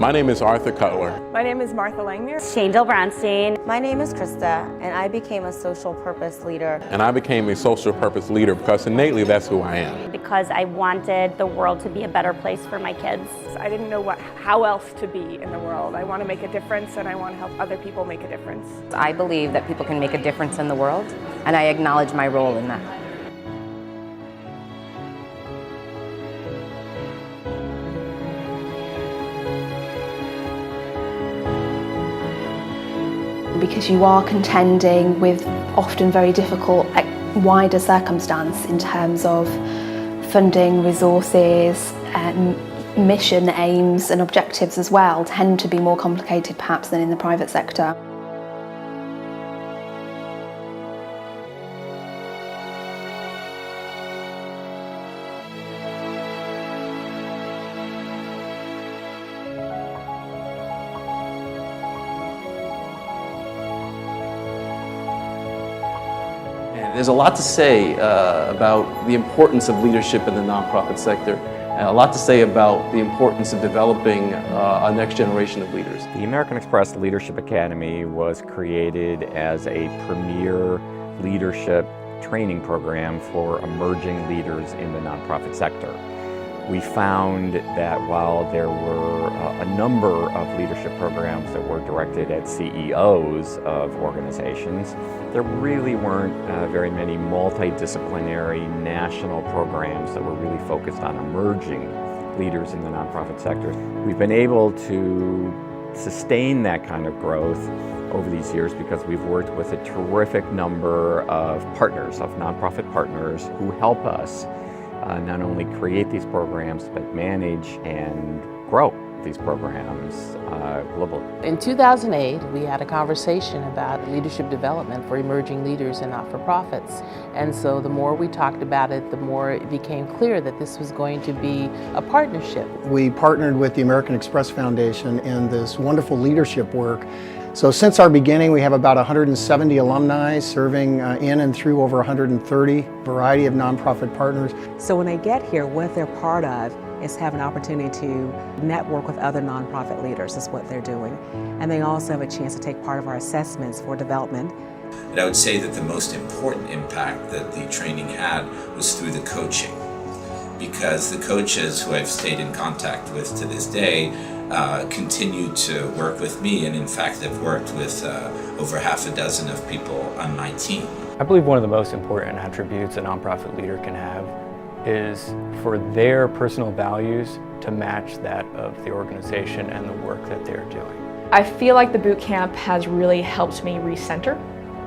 My name is Arthur Cutler. My name is Martha Langmuir. Shangel Brownstein. My name is Krista, and I became a social purpose leader. And I became a social purpose leader because innately that's who I am. Because I wanted the world to be a better place for my kids. I didn't know how else to be in the world. I want to make a difference, and I want to help other people make a difference. I believe that people can make a difference in the world, and I acknowledge my role in that. Because you are contending with often very difficult wider circumstance in terms of funding, resources, and mission aims and objectives as well tend to be more complicated perhaps than in the private sector. There's a lot to say about the importance of leadership in the nonprofit sector, and a lot to say about the importance of developing a next generation of leaders. The American Express Leadership Academy was created as a premier leadership training program for emerging leaders in the nonprofit sector. We found that while there were a number of leadership programs that were directed at CEOs of organizations, there really weren't very many multidisciplinary national programs that were really focused on emerging leaders in the nonprofit sector. We've been able to sustain that kind of growth over these years because we've worked with a terrific number of partners, of nonprofit partners who help us not only create these programs, but manage and grow these programs globally. In 2008, we had a conversation about leadership development for emerging leaders and not-for-profits. And so the more we talked about it, the more it became clear that this was going to be a partnership. We partnered with the American Express Foundation in this wonderful leadership work. So since our beginning, we have about 170 alumni serving in and through over 130 variety of nonprofit partners. So when they get here, what they're part of is have an opportunity to network with other nonprofit leaders, is what they're doing. And they also have a chance to take part of our assessments for development. And I would say that the most important impact that the training had was through the coaching. Because the coaches who I've stayed in contact with to this day continue to work with me, and in fact have worked with over half a dozen of people on my team. I believe one of the most important attributes a nonprofit leader can have is for their personal values to match that of the organization and the work that they're doing. I feel like the boot camp has really helped me recenter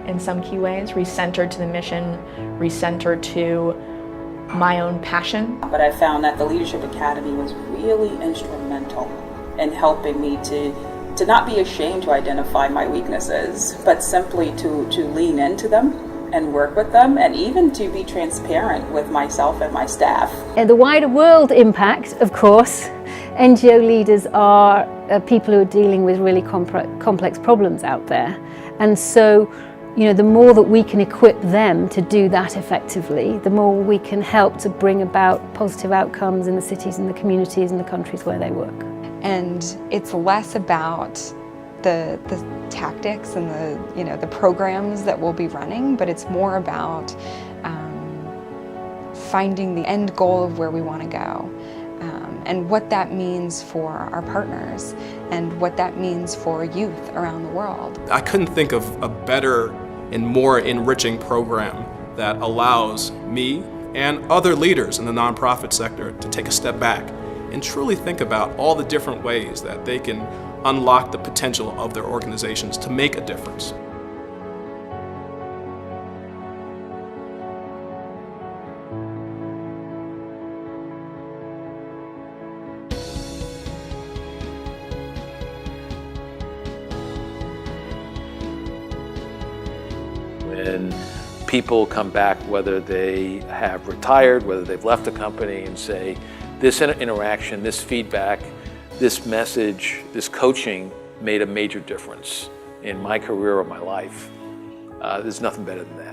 in some key ways, recenter to the mission, recenter to my own passion. But I found that the Leadership Academy was really instrumental in helping me to not be ashamed to identify my weaknesses, but simply to lean into them and work with them, and even to be transparent with myself and my staff. And the wider world impact, of course, NGO leaders are people who are dealing with really complex problems out there. And so, the more that we can equip them to do that effectively, the more we can help to bring about positive outcomes in the cities and the communities and the countries where they work. And it's less about the tactics and the programs that we'll be running, but it's more about finding the end goal of where we want to go, and what that means for our partners and what that means for youth around the world. I couldn't think of a better and more enriching program that allows me and other leaders in the nonprofit sector to take a step back and truly think about all the different ways that they can unlock the potential of their organizations to make a difference. When people come back, whether they have retired, whether they've left the company, and say, this interaction, this feedback, this message, this coaching made a major difference in my career or my life, there's nothing better than that.